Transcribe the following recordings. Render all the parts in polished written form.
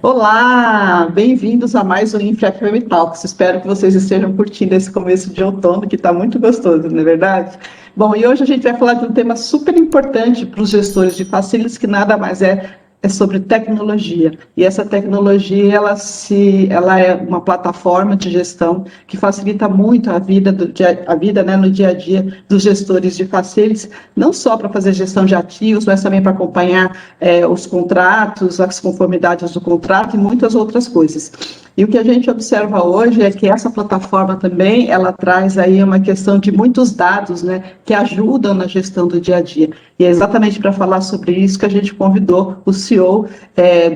Olá, bem-vindos a mais um InfraFM Talks. Espero que vocês estejam curtindo esse começo de outono, que está muito gostoso, não é verdade? Bom, e hoje a gente vai falar de um tema super importante para os gestores de facilities, que nada mais é sobre tecnologia. E essa tecnologia, ela é uma plataforma de gestão que facilita muito a vida, no dia a dia dos gestores de facilities, não só para fazer gestão de ativos, mas também para acompanhar os contratos, as conformidades do contrato e muitas outras coisas. E o que a gente observa hoje é que essa plataforma também, ela traz aí uma questão de muitos dados, né, que ajudam na gestão do dia a dia. E é exatamente para falar sobre isso que a gente convidou o CEO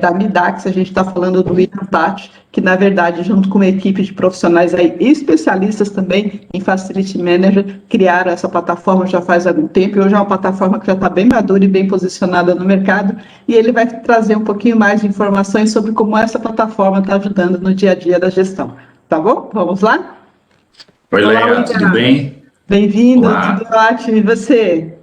da Midax. A gente está falando do William Tati, que na verdade, junto com uma equipe de profissionais aí, especialistas também em Facility Manager, criaram essa plataforma já faz algum tempo, e hoje é uma plataforma que já está bem madura e bem posicionada no mercado, e ele vai trazer um pouquinho mais de informações sobre como essa plataforma está ajudando no dia a dia da gestão. Tá bom? Vamos lá? Oi, Leia, tudo bem? Bem-vindo, tudo ótimo, e você?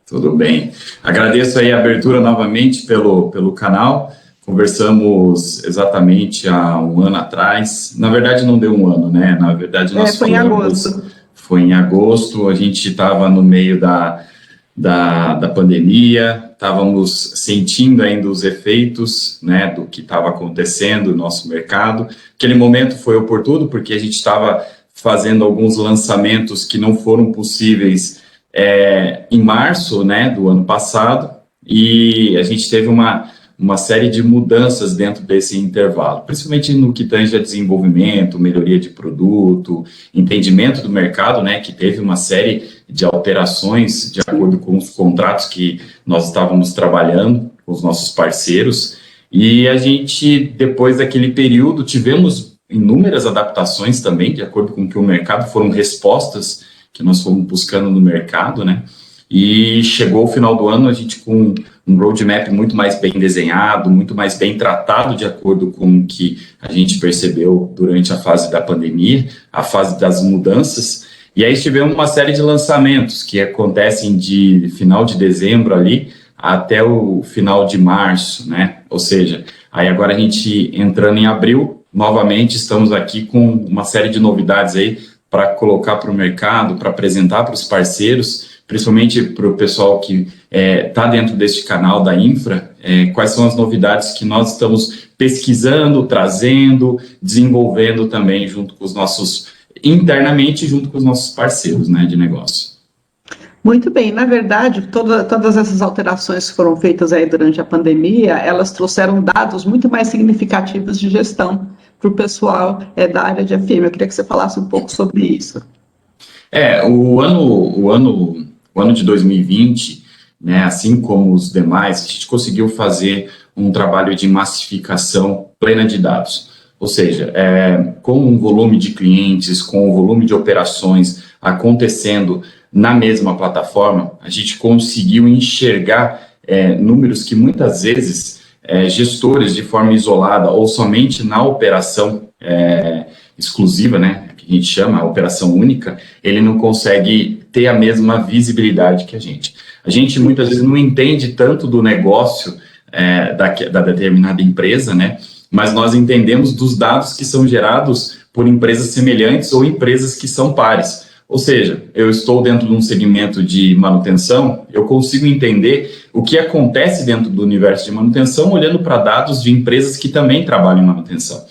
Tudo bem. Agradeço aí a abertura novamente pelo canal. Conversamos exatamente há um ano atrás. Na verdade, não deu um ano, né? Na verdade, nós foi falamos... em agosto. Foi em agosto, a gente estava no meio da pandemia, estávamos sentindo ainda os efeitos, né, do que estava acontecendo no nosso mercado. Aquele momento foi oportuno, porque a gente estava fazendo alguns lançamentos que não foram possíveis em março, né, do ano passado, e a gente teve uma série de mudanças dentro desse intervalo, principalmente no que tange a desenvolvimento, melhoria de produto, entendimento do mercado, né, que teve uma série de alterações de acordo com os contratos que nós estávamos trabalhando com os nossos parceiros, e a gente, depois daquele período, tivemos inúmeras adaptações também, de acordo com o que o mercado, foram respostas que nós fomos buscando no mercado, né? E chegou o final do ano, a gente com um roadmap muito mais bem desenhado, muito mais bem tratado, de acordo com o que a gente percebeu durante a fase da pandemia, a fase das mudanças. E aí tivemos uma série de lançamentos que acontecem de final de dezembro ali até o final de março, né? Ou seja, aí agora a gente entrando em abril, novamente estamos aqui com uma série de novidades aí para colocar para o mercado, para apresentar para os parceiros, principalmente para o pessoal que está dentro deste canal da Infra, quais são as novidades que nós estamos pesquisando, trazendo, desenvolvendo também junto com os nossos, internamente junto com os nossos parceiros, né, de negócio. Muito bem, na verdade, todas essas alterações que foram feitas aí durante a pandemia, elas trouxeram dados muito mais significativos de gestão para o pessoal da área de FM. Eu queria que você falasse um pouco sobre isso. O ano de 2020, né, assim como os demais, a gente conseguiu fazer um trabalho de massificação plena de dados. Ou seja, com um volume de clientes, com o volume de operações acontecendo na mesma plataforma, a gente conseguiu enxergar números que muitas vezes gestores de forma isolada ou somente na operação exclusiva, né, que a gente chama a operação única, ele não consegue ter a mesma visibilidade que a gente. A gente muitas vezes não entende tanto do negócio da determinada empresa, né, mas nós entendemos dos dados que são gerados por empresas semelhantes ou empresas que são pares. Ou seja, eu estou dentro de um segmento de manutenção, eu consigo entender o que acontece dentro do universo de manutenção olhando para dados de empresas que também trabalham em manutenção.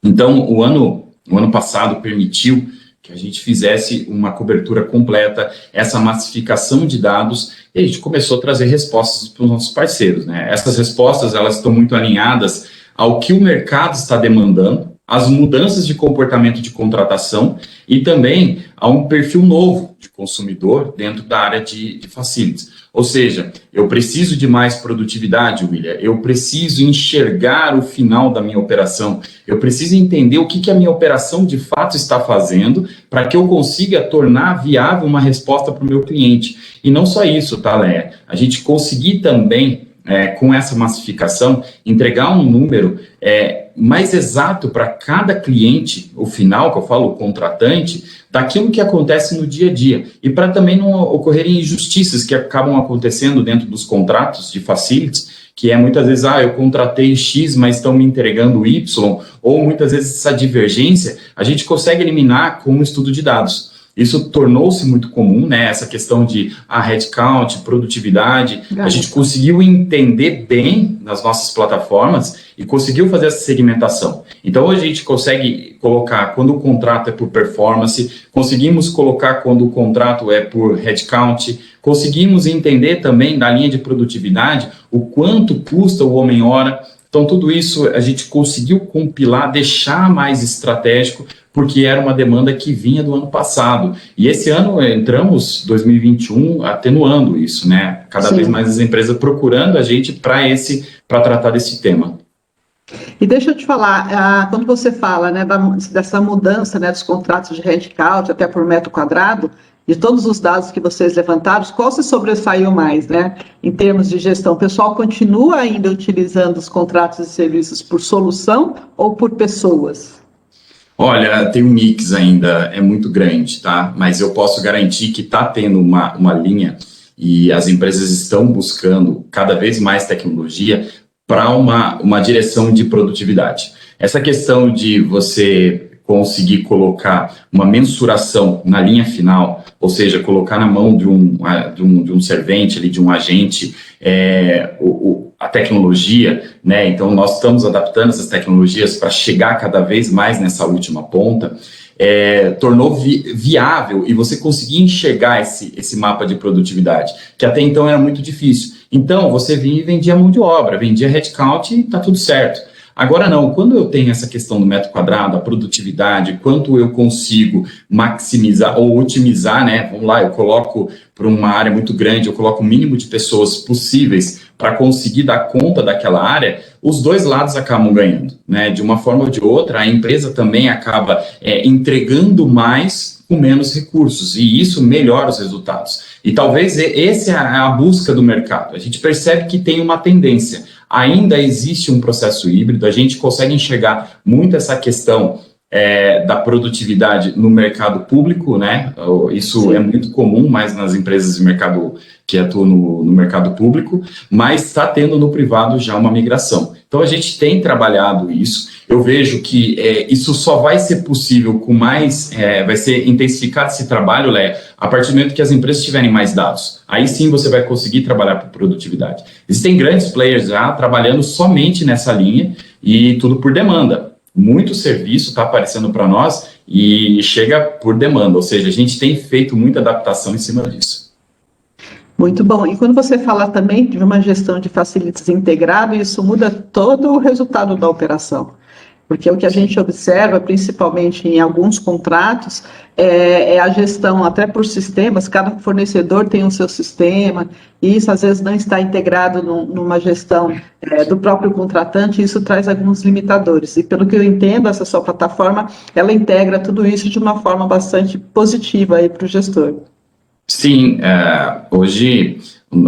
Então, o ano passado permitiu que a gente fizesse uma cobertura completa, essa massificação de dados, e a gente começou a trazer respostas para os nossos parceiros, né? Essas respostas, elas estão muito alinhadas ao que o mercado está demandando, as mudanças de comportamento de contratação e também a um perfil novo de consumidor dentro da área de facilities. Ou seja, eu preciso de mais produtividade, William, eu preciso enxergar o final da minha operação, eu preciso entender o que a minha operação de fato está fazendo para que eu consiga tornar viável uma resposta para o meu cliente. E não só isso, tá, Léa? A gente conseguir também com essa massificação, entregar um número mais exato para cada cliente, o final, que eu falo, o contratante, daquilo que acontece no dia a dia. E para também não ocorrerem injustiças que acabam acontecendo dentro dos contratos de facilities, que é muitas vezes, eu contratei X, mas estão me entregando Y, ou muitas vezes essa divergência, a gente consegue eliminar com um estudo de dados. Isso tornou-se muito comum, né? Essa questão de headcount, produtividade. A gente conseguiu entender bem nas nossas plataformas e conseguiu fazer essa segmentação. Então, hoje a gente consegue colocar quando o contrato é por performance, conseguimos colocar quando o contrato é por headcount, conseguimos entender também da linha de produtividade o quanto custa o homem-hora. Então, tudo isso a gente conseguiu compilar, deixar mais estratégico, porque era uma demanda que vinha do ano passado. E esse ano entramos, 2021, atenuando isso, né? Cada vez mais as empresas procurando a gente para tratar desse tema. E deixa eu te falar, quando você fala, né, dessa mudança, né, dos contratos de headcount até por metro quadrado, de todos os dados que vocês levantaram, qual se sobressaiu mais, né, em termos de gestão? O pessoal continua ainda utilizando os contratos e serviços por solução ou por pessoas? Olha, tem um mix ainda, é muito grande, tá? Mas eu posso garantir que está tendo uma linha e as empresas estão buscando cada vez mais tecnologia para uma direção de produtividade. Essa questão de você conseguir colocar uma mensuração na linha final, ou seja, colocar na mão de um servente, ali, de um agente, a tecnologia, né? Então, nós estamos adaptando essas tecnologias para chegar cada vez mais nessa última ponta, tornou viável e você conseguir enxergar esse mapa de produtividade, que até então era muito difícil. Então, você vinha e vendia mão de obra, vendia headcount e está tudo certo. Agora não, quando eu tenho essa questão do metro quadrado, a produtividade, quanto eu consigo maximizar ou otimizar, né? Vamos lá, eu coloco para uma área muito grande, eu coloco o mínimo de pessoas possíveis para conseguir dar conta daquela área, os dois lados acabam ganhando, né? De uma forma ou de outra, a empresa também acaba entregando mais com menos recursos, e isso melhora os resultados. E talvez essa é a busca do mercado. A gente percebe que tem uma tendência. Ainda existe um processo híbrido, a gente consegue enxergar muito essa questão da produtividade no mercado público, né? Isso é muito comum, mais nas empresas de mercado que atuam no mercado público, mas está tendo no privado já uma migração. Então, a gente tem trabalhado isso. Eu vejo que isso só vai ser possível com mais, vai ser intensificado esse trabalho, Léa, a partir do momento que as empresas tiverem mais dados. Aí sim você vai conseguir trabalhar por produtividade. Existem grandes players já trabalhando somente nessa linha e tudo por demanda. Muito serviço está aparecendo para nós e chega por demanda, ou seja, a gente tem feito muita adaptação em cima disso. Muito bom. E quando você fala também de uma gestão de facilities integrado, isso muda todo o resultado da operação. Porque o que a gente observa, principalmente em alguns contratos, é a gestão até por sistemas, cada fornecedor tem o seu sistema, e isso às vezes não está integrado numa gestão do próprio contratante, e isso traz alguns limitadores. E pelo que eu entendo, essa sua plataforma, ela integra tudo isso de uma forma bastante positiva para o gestor. Sim, hoje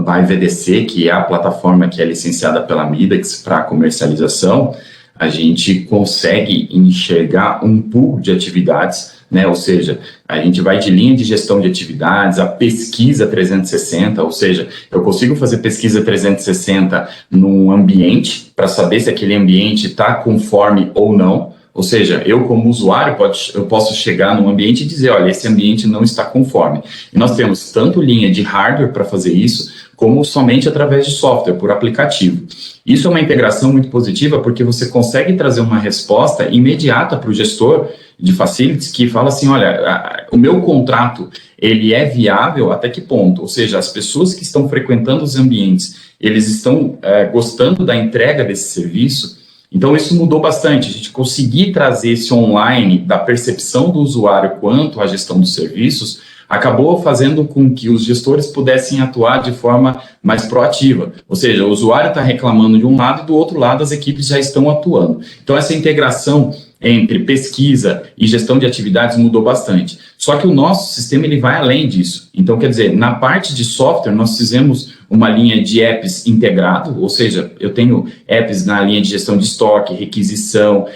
a IVDC, que é a plataforma que é licenciada pela Midex para comercialização, a gente consegue enxergar um pool de atividades, né? Ou seja, a gente vai de linha de gestão de atividades, a pesquisa 360, ou seja, eu consigo fazer pesquisa 360 num ambiente para saber se aquele ambiente está conforme ou não. Ou seja, eu como usuário eu posso chegar num ambiente e dizer, olha, esse ambiente não está conforme. E nós temos tanto linha de hardware para fazer isso, como somente através de software, por aplicativo. Isso é uma integração muito positiva, porque você consegue trazer uma resposta imediata para o gestor de facilities que fala assim, olha, o meu contrato, ele é viável até que ponto? Ou seja, as pessoas que estão frequentando os ambientes, eles estão gostando da entrega desse serviço. Então, isso mudou bastante. A gente conseguir trazer esse online da percepção do usuário quanto à gestão dos serviços acabou fazendo com que os gestores pudessem atuar de forma mais proativa. Ou seja, o usuário está reclamando de um lado e do outro lado as equipes já estão atuando. Então, essa integração entre pesquisa e gestão de atividades mudou bastante. Só que o nosso sistema ele vai além disso. Então, quer dizer, na parte de software, nós fizemos uma linha de apps integrado, ou seja, eu tenho apps na linha de gestão de estoque, requisição,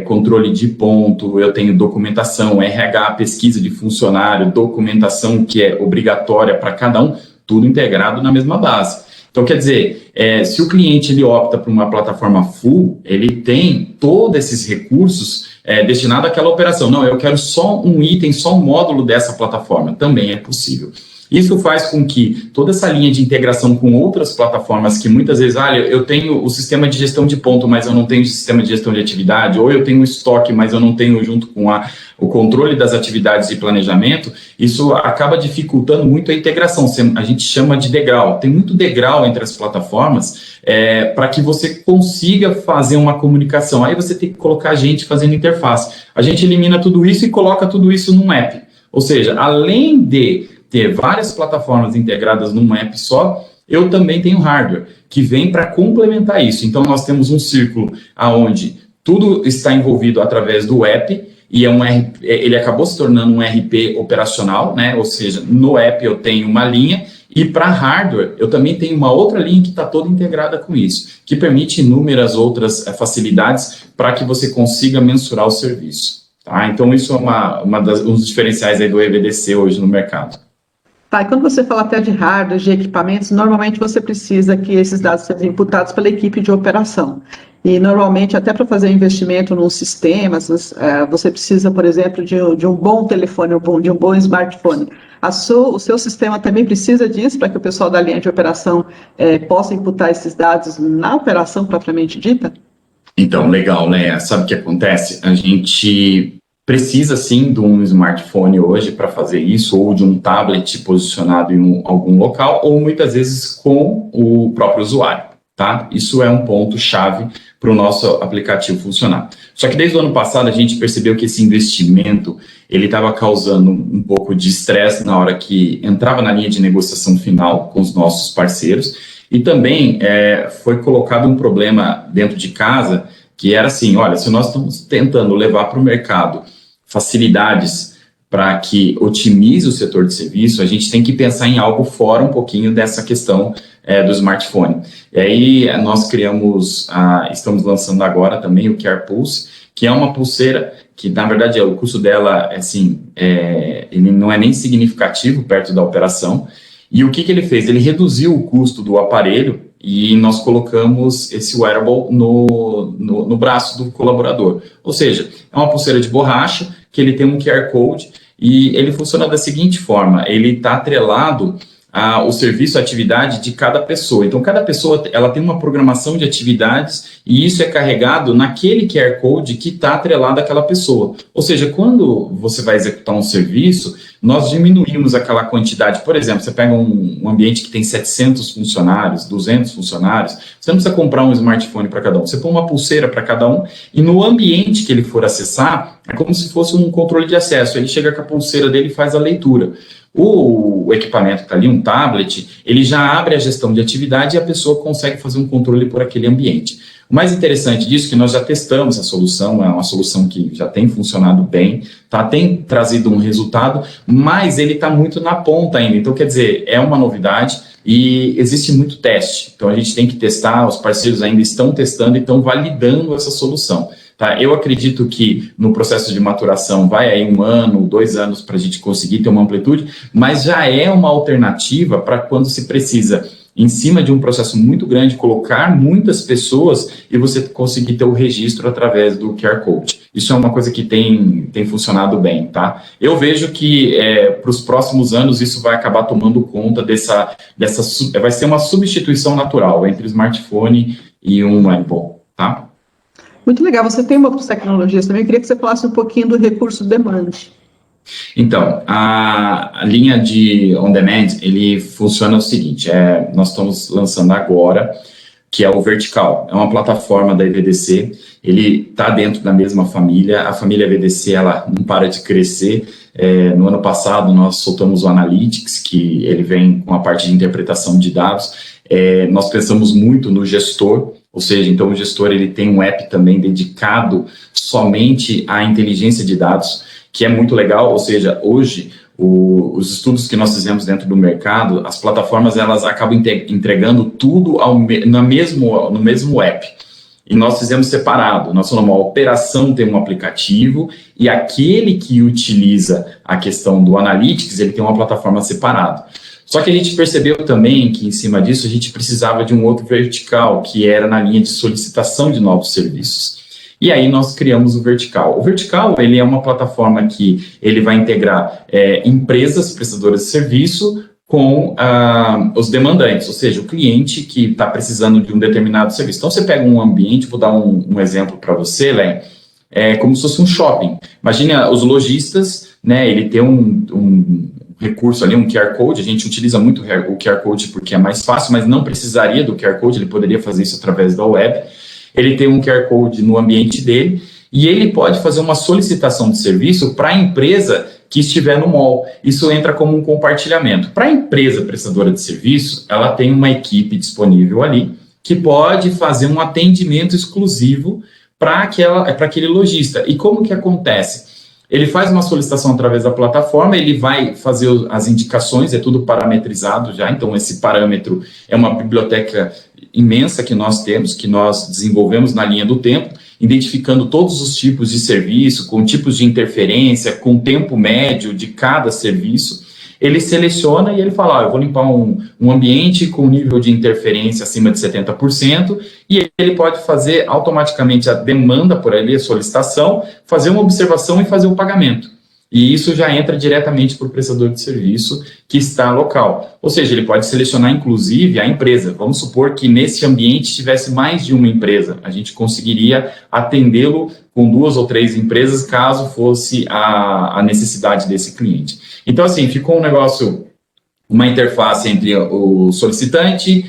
controle de ponto, eu tenho documentação, RH, pesquisa de funcionário, documentação que é obrigatória para cada um, tudo integrado na mesma base. Então, quer dizer, se o cliente ele opta por uma plataforma full, ele tem todos esses recursos destinados àquela operação. Não, eu quero só um item, só um módulo dessa plataforma. Também é possível. Isso faz com que toda essa linha de integração com outras plataformas que muitas vezes, eu tenho o sistema de gestão de ponto, mas eu não tenho o sistema de gestão de atividade, ou eu tenho o estoque, mas eu não tenho junto com o controle das atividades e planejamento, isso acaba dificultando muito a integração. A gente chama de degrau. Tem muito degrau entre as plataformas para que você consiga fazer uma comunicação. Aí você tem que colocar gente fazendo interface. A gente elimina tudo isso e coloca tudo isso num app. Ou seja, além de ter várias plataformas integradas num app só, eu também tenho hardware, que vem para complementar isso. Então, nós temos um círculo onde tudo está envolvido através do app, e ele acabou se tornando um RP operacional, né? Ou seja, no app eu tenho uma linha, e para hardware eu também tenho uma outra linha que está toda integrada com isso, que permite inúmeras outras facilidades para que você consiga mensurar o serviço. Tá? Então, isso é um dos diferenciais aí do EVDC hoje no mercado. Tá, e quando você fala até de hardware, de equipamentos, normalmente você precisa que esses dados sejam imputados pela equipe de operação. E normalmente, até para fazer investimento num sistema, você precisa, por exemplo, de um bom telefone, de um bom smartphone. O seu sistema também precisa disso para que o pessoal da linha de operação possa imputar esses dados na operação propriamente dita? Então, legal, né? Sabe o que acontece? A gente precisa sim de um smartphone hoje para fazer isso, ou de um tablet posicionado em algum local, ou muitas vezes com o próprio usuário, tá? Isso é um ponto-chave para o nosso aplicativo funcionar. Só que desde o ano passado a gente percebeu que esse investimento ele estava causando um pouco de estresse na hora que entrava na linha de negociação final com os nossos parceiros, e também foi colocado um problema dentro de casa, que era assim, olha, se nós estamos tentando levar para o mercado facilidades para que otimize o setor de serviço, a gente tem que pensar em algo fora um pouquinho dessa questão do smartphone. E aí nós estamos lançando agora também o QR Pulse, que é uma pulseira que, na verdade, o custo dela, ele não é nem significativo perto da operação. E o que ele fez? Ele reduziu o custo do aparelho e nós colocamos esse wearable no braço do colaborador. Ou seja, é uma pulseira de borracha, que ele tem um QR Code, e ele funciona da seguinte forma: ele está atrelado ao serviço, à atividade de cada pessoa. Então, cada pessoa ela tem uma programação de atividades, e isso é carregado naquele QR Code que está atrelado àquela pessoa. Ou seja, quando você vai executar um serviço, nós diminuímos aquela quantidade. Por exemplo, você pega um ambiente que tem 700 funcionários, 200 funcionários, você não precisa comprar um smartphone para cada um, você põe uma pulseira para cada um, e no ambiente que ele for acessar, é como se fosse um controle de acesso. Ele chega com a pulseira dele e faz a leitura. O equipamento que está ali, um tablet, ele já abre a gestão de atividade e a pessoa consegue fazer um controle por aquele ambiente. O mais interessante disso é que nós já testamos a solução, é uma solução que já tem funcionado bem, tem trazido um resultado, mas ele está muito na ponta ainda. Então, quer dizer, é uma novidade e existe muito teste. Então, a gente tem que testar, os parceiros ainda estão testando e estão validando essa solução. Tá? Eu acredito que no processo de maturação vai aí 1 ano, 2 anos para a gente conseguir ter uma amplitude, mas já é uma alternativa para quando se precisa, em cima de um processo muito grande, colocar muitas pessoas e você conseguir ter o registro através do QR Code. Isso é uma coisa que tem funcionado bem, tá? Eu vejo que para os próximos anos isso vai acabar tomando conta vai ser uma substituição natural entre smartphone e um wearable, tá? Muito legal. Você tem outras tecnologias também. Eu queria que você falasse um pouquinho do recurso demand. Então, a linha de on-demand, ele funciona o seguinte, nós estamos lançando agora, que é o Vertical. É uma plataforma da EVDC, ele está dentro da mesma família. A família EVDC, ela não para de crescer. No ano passado, nós soltamos o Analytics, que ele vem com a parte de interpretação de dados. Nós pensamos muito no gestor, Ou seja, então o gestor ele tem um app também dedicado somente à inteligência de dados, que é muito legal. Ou seja, hoje os estudos que nós fizemos dentro do mercado, as plataformas elas acabam entregando tudo no mesmo app. E nós fizemos separado. Nós falamos, a operação tem um aplicativo e aquele que utiliza a questão do Analytics, ele tem uma plataforma separada. Só que a gente percebeu também que, em cima disso, a gente precisava de um outro vertical, que era na linha de solicitação de novos serviços. E aí nós criamos o Vertical. O Vertical, ele é uma plataforma que ele vai integrar empresas prestadoras de serviço com os demandantes, ou seja, o cliente que está precisando de um determinado serviço. Então, você pega um ambiente, vou dar um exemplo para você, Léo, como se fosse um shopping. Imagina os lojistas, né, ele tem um recurso ali, um QR Code, a gente utiliza muito o QR Code porque é mais fácil, mas não precisaria do QR Code, ele poderia fazer isso através da web. Ele tem um QR Code no ambiente dele e ele pode fazer uma solicitação de serviço para a empresa que estiver no mall. Isso entra como um compartilhamento. Para a empresa prestadora de serviço, ela tem uma equipe disponível ali que pode fazer um atendimento exclusivo para aquele lojista. E como que acontece? Ele faz uma solicitação através da plataforma, ele vai fazer as indicações, é tudo parametrizado já, então esse parâmetro é uma biblioteca imensa que nós temos, que nós desenvolvemos na linha do tempo, identificando todos os tipos de serviço, com tipos de interferência, com tempo médio de cada serviço. Ele seleciona e ele fala, eu vou limpar um ambiente com nível de interferência acima de 70%, e ele pode fazer automaticamente a demanda por ali, a solicitação, fazer uma observação e fazer o pagamento. E isso já entra diretamente para o prestador de serviço que está local. Ou seja, ele pode selecionar, inclusive, a empresa. Vamos supor que nesse ambiente tivesse mais de uma empresa. A gente conseguiria atendê-lo com 2 ou 3 empresas, caso fosse a necessidade desse cliente. Então, assim, ficou um negócio, uma interface entre o solicitante,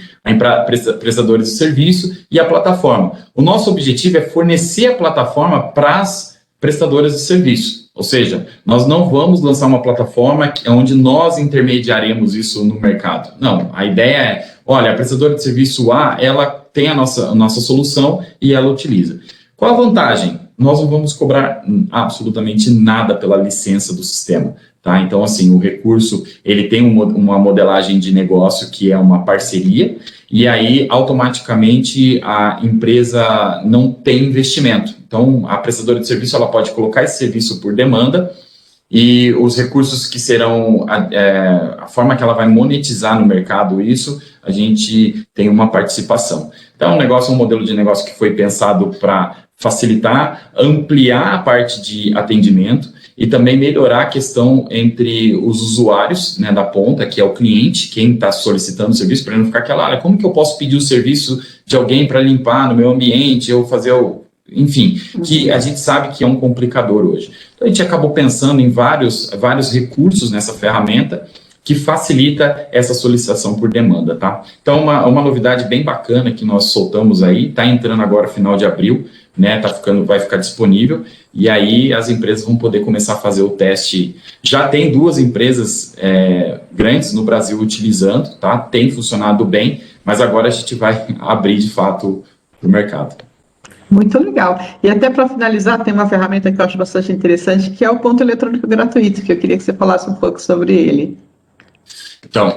prestadores de serviço e a plataforma. O nosso objetivo é fornecer a plataforma para as prestadoras de serviço. Ou seja, nós não vamos lançar uma plataforma onde nós intermediaremos isso no mercado. Não, a ideia é, olha, a prestadora de serviço A, ela tem a nossa solução e ela utiliza. Qual a vantagem? Nós não vamos cobrar absolutamente nada pela licença do sistema. Tá? Então, assim, o recurso, ele tem uma modelagem de negócio que é uma parceria, e aí, automaticamente, a empresa não tem investimento. Então, a prestadora de serviço, ela pode colocar esse serviço por demanda, e os recursos que serão, a forma que ela vai monetizar no mercado isso, a gente tem uma participação. Então, um modelo de negócio que foi pensado para facilitar, ampliar a parte de atendimento, e também melhorar a questão entre os usuários, né, da ponta, que é o cliente, quem está solicitando o serviço, para não ficar aquela, como que eu posso pedir o serviço de alguém para limpar no meu ambiente, ou fazer enfim, que a gente sabe que é um complicador hoje. Então, a gente acabou pensando em vários recursos nessa ferramenta que facilita essa solicitação por demanda, tá? Então, uma novidade bem bacana que nós soltamos aí, está entrando agora final de abril, né, vai ficar disponível, e aí as empresas vão poder começar a fazer o teste. Já tem 2 empresas grandes no Brasil utilizando, tá? Tem funcionado bem, mas agora a gente vai abrir de fato para o mercado. Muito legal. E até para finalizar, tem uma ferramenta que eu acho bastante interessante, que é o ponto eletrônico gratuito, que eu queria que você falasse um pouco sobre ele. Então,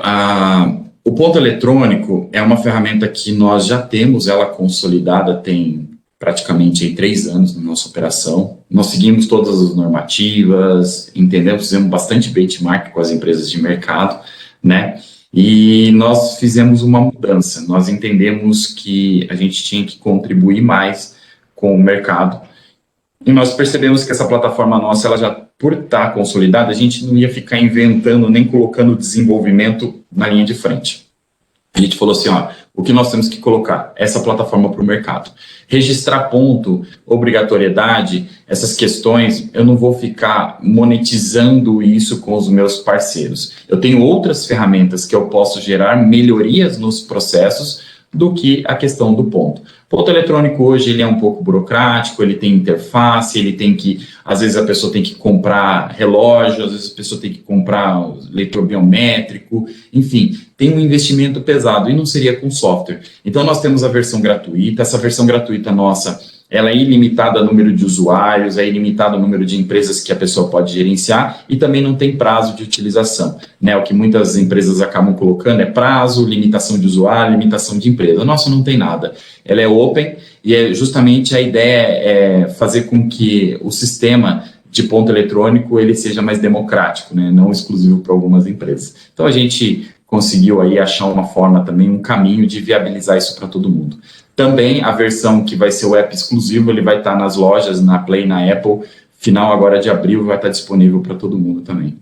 o ponto eletrônico é uma ferramenta que nós já temos ela consolidada, tem praticamente 3 anos na nossa operação. Nós seguimos todas as normativas, entendemos, fizemos bastante benchmark com as empresas de mercado, né? E nós fizemos uma mudança. Nós entendemos que a gente tinha que contribuir mais com o mercado. E nós percebemos que essa plataforma nossa, ela já, por estar consolidada, a gente não ia ficar inventando nem colocando desenvolvimento na linha de frente. A gente falou assim, o que nós temos que colocar? Essa plataforma para o mercado. Registrar ponto, obrigatoriedade, essas questões, eu não vou ficar monetizando isso com os meus parceiros. Eu tenho outras ferramentas que eu posso gerar melhorias nos processos do que a questão do ponto. O ponto eletrônico hoje ele é um pouco burocrático, ele tem interface, ele tem que, às vezes a pessoa tem que comprar relógio, às vezes a pessoa tem que comprar leitor biométrico, enfim, tem um investimento pesado e não seria com software. Então nós temos a versão gratuita, essa versão gratuita nossa, ela é ilimitada a número de usuários, é ilimitada a número de empresas que a pessoa pode gerenciar e também não tem prazo de utilização, né? O que muitas empresas acabam colocando é prazo, limitação de usuário, limitação de empresa. A nossa não tem nada. Ela é open e justamente a ideia é fazer com que o sistema de ponto eletrônico ele seja mais democrático, né? Não exclusivo para algumas empresas. Então a gente conseguiu aí achar uma forma também, um caminho de viabilizar isso para todo mundo. Também a versão que vai ser o app exclusivo, ele vai estar nas lojas, na Play, na Apple, final agora de abril, vai estar disponível para todo mundo também.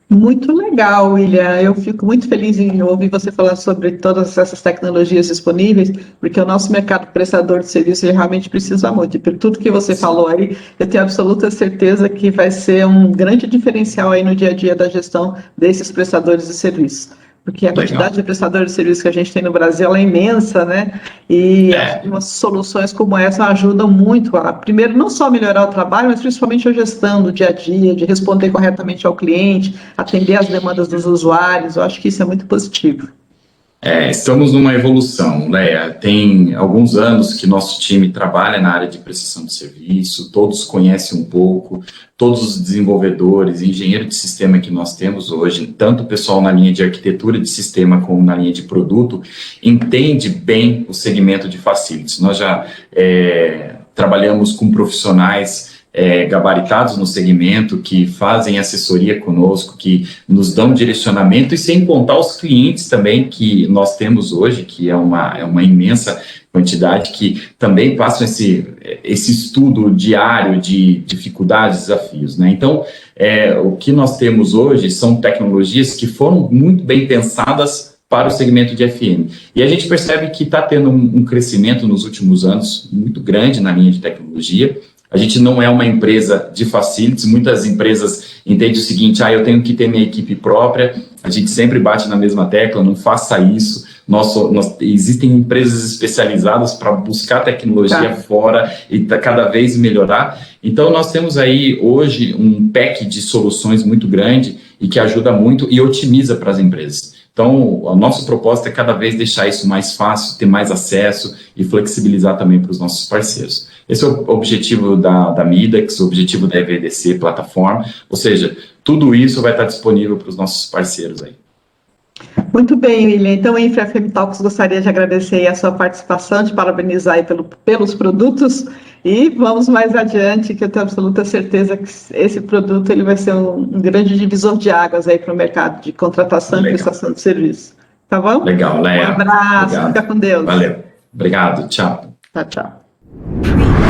Muito legal, William. Eu fico muito feliz em ouvir você falar sobre todas essas tecnologias disponíveis, porque o nosso mercado prestador de serviço ele realmente precisa muito. E por tudo que você falou aí, eu tenho absoluta certeza que vai ser um grande diferencial aí no dia a dia da gestão desses prestadores de serviço. Porque a quantidade de prestadores de serviço que a gente tem no Brasil ela é imensa, né? E umas soluções como essa ajudam muito a, primeiro, não só melhorar o trabalho, mas principalmente a gestão do dia a dia, de responder corretamente ao cliente, atender às demandas dos usuários. Eu acho que isso é muito positivo. Estamos numa evolução, Leia. Tem alguns anos que nosso time trabalha na área de prestação de serviço, todos conhecem um pouco, todos os desenvolvedores, engenheiros de sistema que nós temos hoje, tanto o pessoal na linha de arquitetura de sistema como na linha de produto, entende bem o segmento de facilities. Nós já trabalhamos com profissionais gabaritados no segmento, que fazem assessoria conosco, que nos dão direcionamento, e sem contar os clientes também que nós temos hoje, que é uma imensa quantidade, que também passam esse estudo diário de dificuldades, desafios, né? Então, o que nós temos hoje são tecnologias que foram muito bem pensadas para o segmento de FM. E a gente percebe que está tendo um crescimento nos últimos anos muito grande na linha de tecnologia. A gente não é uma empresa de facilities, muitas empresas entendem o seguinte, eu tenho que ter minha equipe própria, a gente sempre bate na mesma tecla, não faça isso, existem empresas especializadas para buscar tecnologia fora e cada vez melhorar. Então nós temos aí hoje um pack de soluções muito grande e que ajuda muito e otimiza para as empresas. Então, a nossa proposta é cada vez deixar isso mais fácil, ter mais acesso e flexibilizar também para os nossos parceiros. Esse é o objetivo da Midax, o objetivo da EVDC plataforma, ou seja, tudo isso vai estar disponível para os nossos parceiros aí. Muito bem, William. Então, a InfraFM Talks gostaria de agradecer a sua participação, de parabenizar aí pelos produtos e vamos mais adiante, que eu tenho absoluta certeza que esse produto ele vai ser um grande divisor de águas aí para o mercado de contratação e prestação de serviço. Tá bom? Legal, Leia. Um abraço, Obrigado. Fica com Deus. Valeu. Obrigado, tchau. Tchau, tchau.